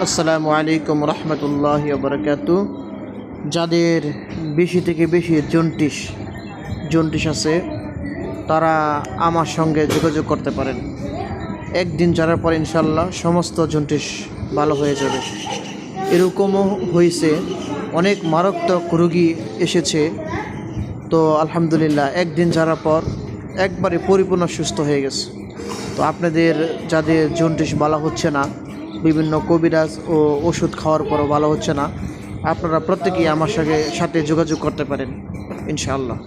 আসসালামু আলাইকুম রহমতুল্লাহি ওয়া বারাকাতু। যাদের বেশি থেকে বেশি জন্ডিস আছে তারা আমার সঙ্গে যোগাযোগ করতে পারেন। একদিন যাওয়ার পর ইনশাল্লাহ সমস্ত জন্ডিস ভালো হয়ে যাবে। এরকমও হয়েছে, অনেক মারাত্মক রোগী এসেছে, তো আলহামদুলিল্লাহ একদিন যাওয়ার পর একবারে পরিপূর্ণ সুস্থ হয়ে গেছে। তো আপনাদের যাদের জন্ডিস ভালো হচ্ছে না, বিভিন্ন কবিরাজ ও ওষুধ খাওয়ার পরও ভালো হচ্ছে না, আপনারা প্রত্যেকেই আমার সাথে যোগাযোগ করতে পারেন ইনশাআল্লাহ।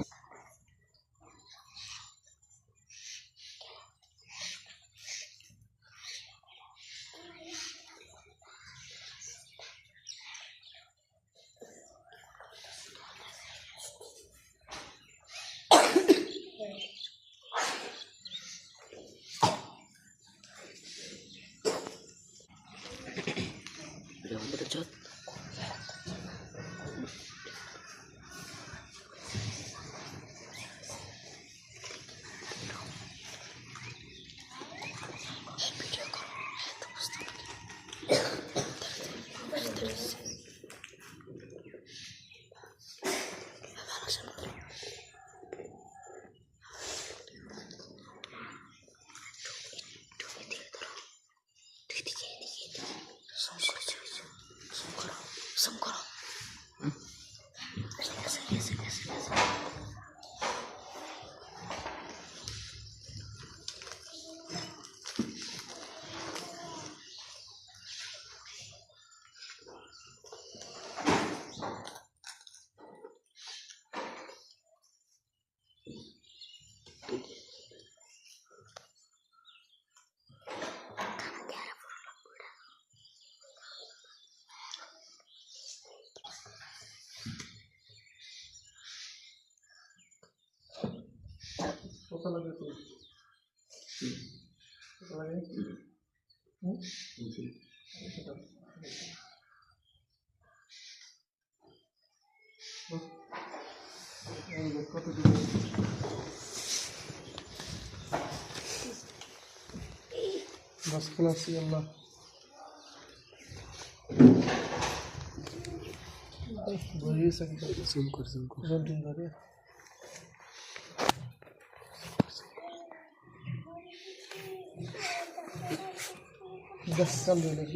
بس خلاص يلا بوليسك سمكر زنتين داري بس صلي لك